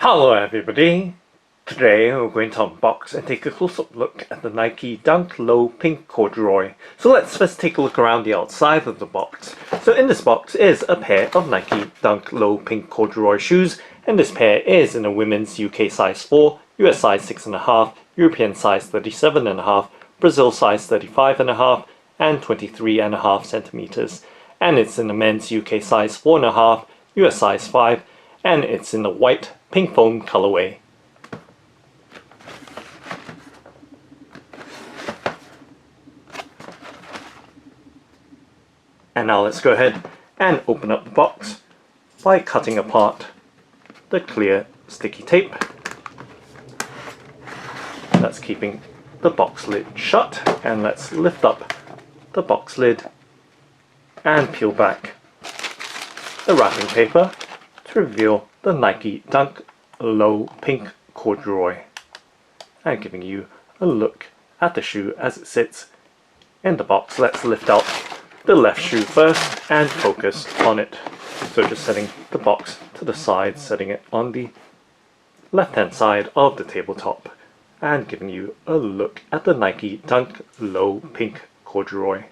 Hello everybody! Today we're going to unbox and take a close-up look at the Nike Dunk Low Pink Corduroy. So let's first take a look around the outside of the box. So in this box is a pair of Nike Dunk Low Pink Corduroy shoes, and this pair is in a women's UK size 4, US size 6.5, European size 37.5, Brazil size 35.5 and 23.5 centimeters. And it's in the men's UK size 4.5, US size 5, and it's in the white pink foam colorway. And now let's go ahead and open up the box by cutting apart the clear sticky tape that's keeping the box lid shut. And let's lift up the box lid and peel back the wrapping paper to reveal the Nike Dunk Low Pink Corduroy, and giving you a look at the shoe as it sits in the box. Let's lift out the left shoe first and focus on it. So just setting the box to the side, setting it on the left hand side of the tabletop, and giving you a look at the Nike Dunk Low Pink Corduroy.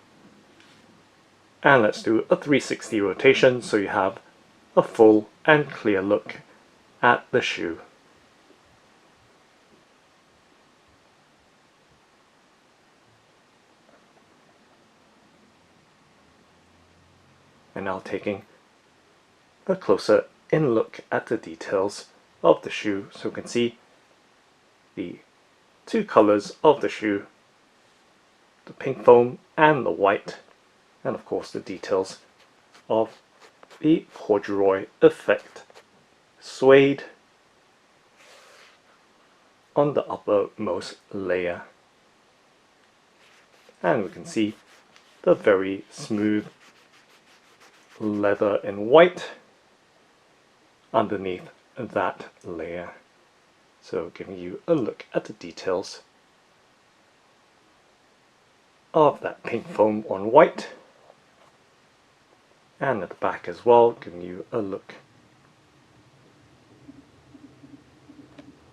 And let's do a 360 rotation so you have a full and clear look at the shoe. And now taking a closer in look at the details of the shoe, so you can see the two colors of the shoe, the pink foam and the white, and of course the details of the corduroy effect suede on the uppermost layer. And we can see the very smooth leather in white underneath that layer. So giving you a look at the details of that pink foam on white, and at the back as well, giving you a look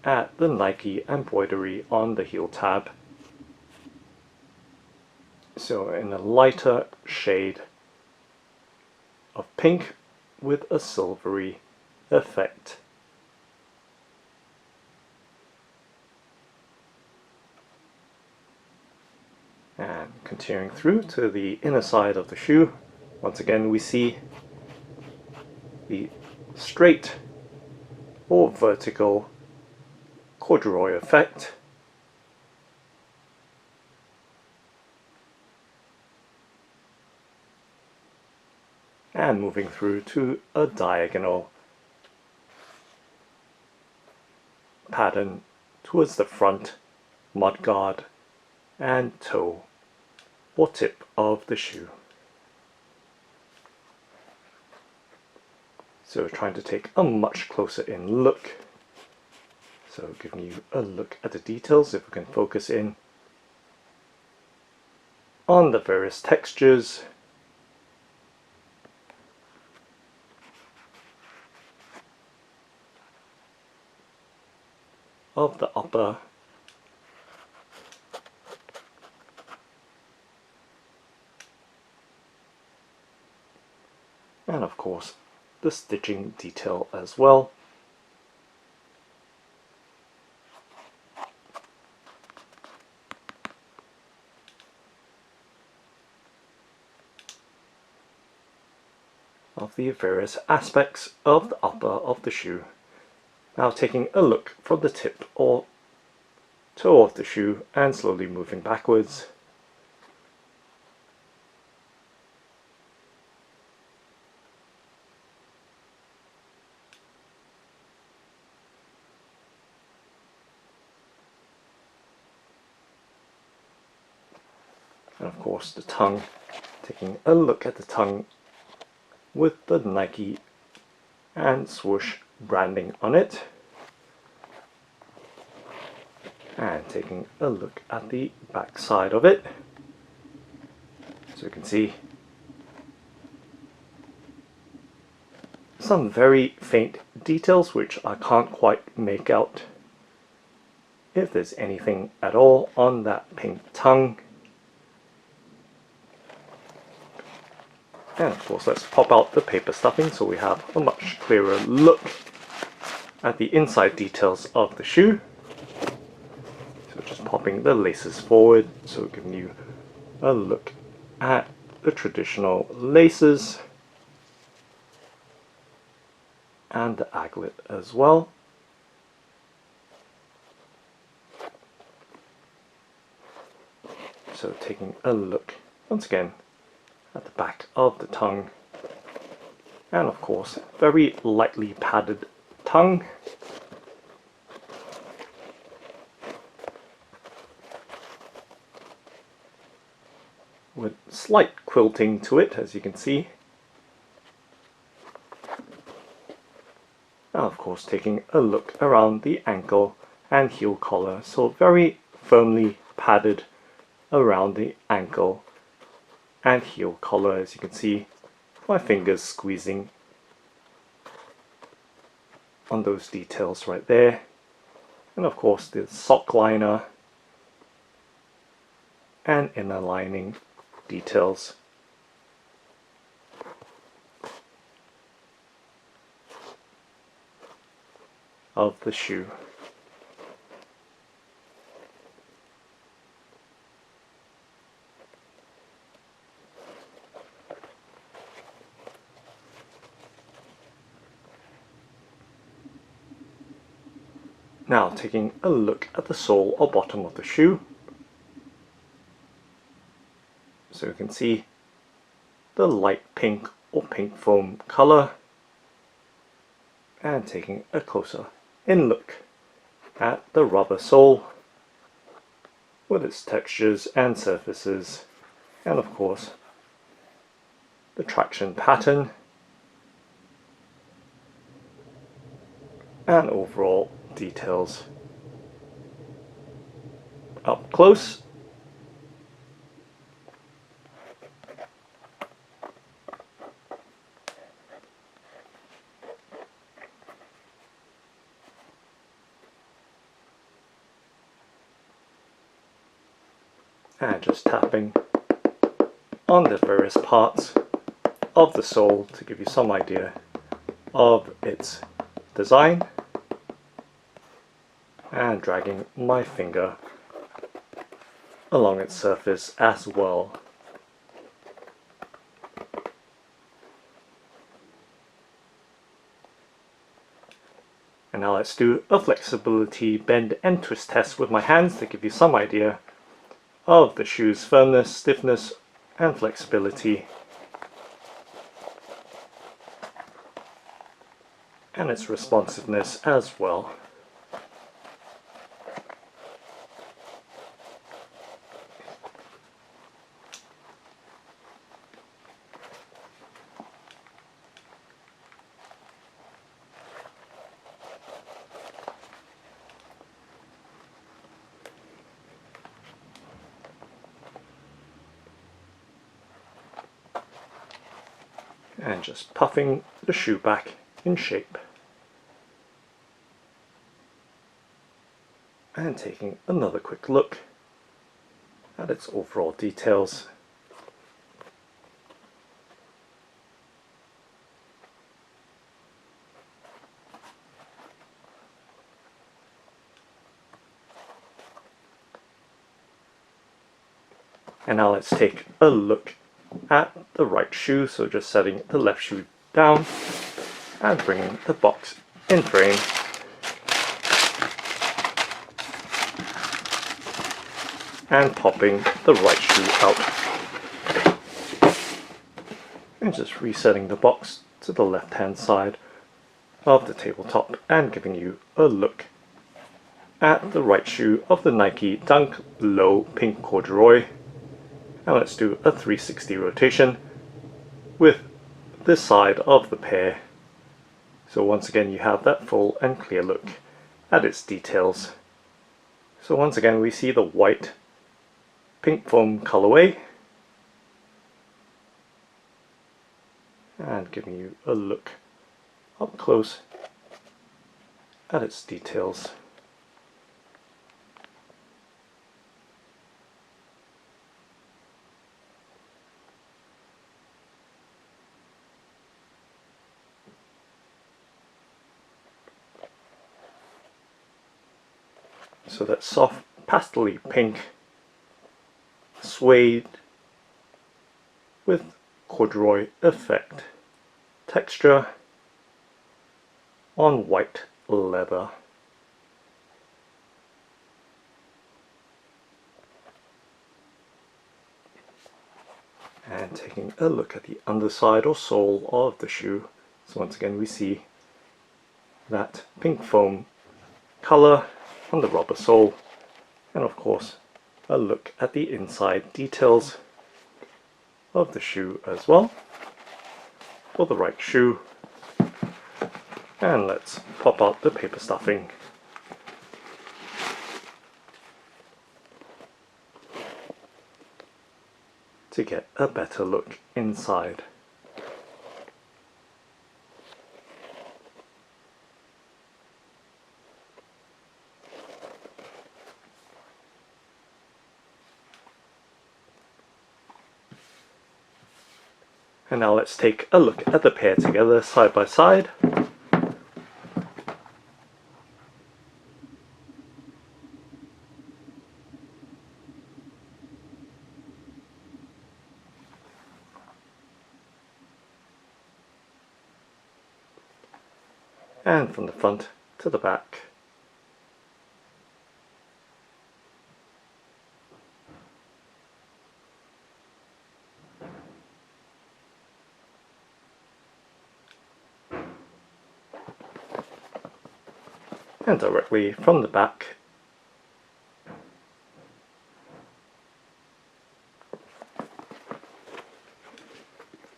at the Nike embroidery on the heel tab. So in a lighter shade of pink with a silvery effect. And continuing through to the inner side of the shoe, once again we see the straight or vertical corduroy effect. And moving through to a diagonal pattern towards the front, mudguard and toe or tip of the shoe. So trying to take a much closer in look. So giving you a look at the details, if we can focus in on the various textures. Of the upper and of course the stitching detail as well. Of the various aspects of the upper of the shoe. Now taking a look from the tip or toe of the shoe and slowly moving backwards. And of course the tongue, taking a look at the tongue with the Nike and swoosh branding on it, and taking a look at the back side of it. So you can see some very faint details which I can't quite make out if there's anything at all on that pink tongue. And of course, let's pop out the paper stuffing so we have a much clearer look at the inside details of the shoe. So just popping the laces forward, so giving you a look at the traditional laces and the aglet as well. So taking a look once again at the back of the tongue, and of course very lightly padded tongue. With slight quilting to it, as you can see. And of course taking a look around the ankle and heel collar, so very firmly padded around the ankle and heel collar, as you can see my fingers squeezing on those details right there. And of course the sock liner and inner lining details. Of the shoe. Now taking a look at the sole or bottom of the shoe. So you can see the light pink or pink foam color, and taking a closer in look at the rubber sole with its textures and surfaces, and of course the traction pattern and overall details up close. And just tapping on the various parts of the sole to give you some idea of its design, and dragging my finger along its surface as well. And now let's do a flexibility bend and twist test with my hands to give you some idea of the shoe's firmness, stiffness and flexibility, and its responsiveness as well. And just puffing the shoe back in shape. And taking another quick look at its overall details. And now let's take a look at the right shoe, so just setting the left shoe down and bringing the box in frame. And popping the right shoe out. And just resetting the box to the left hand side of the tabletop and giving you a look at the right shoe of the Nike Dunk Low Pink Corduroy. Now let's do a 360 rotation with this side of the pair. So once again you have that full and clear look at its details. So once again we see the white pink foam colorway, and giving you a look up close at its details. So that soft pastel-y pink suede with corduroy effect texture on white leather. And taking a look at the underside or sole of the shoe, so once again we see that pink foam colour on the rubber sole, and of course a look at the inside details of the shoe as well for the right shoe. And let's pop out the paper stuffing. To get a better look inside. And now let's take a look at the pair together side by side. And from the front to the back. And directly from the back.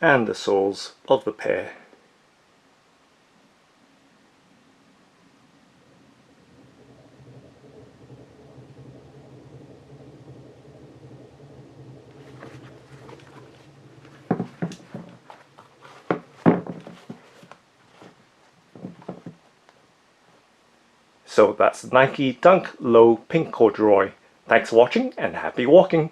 And the soles of the pair. So that's Nike Dunk Low Pink Corduroy. Thanks for watching and happy walking!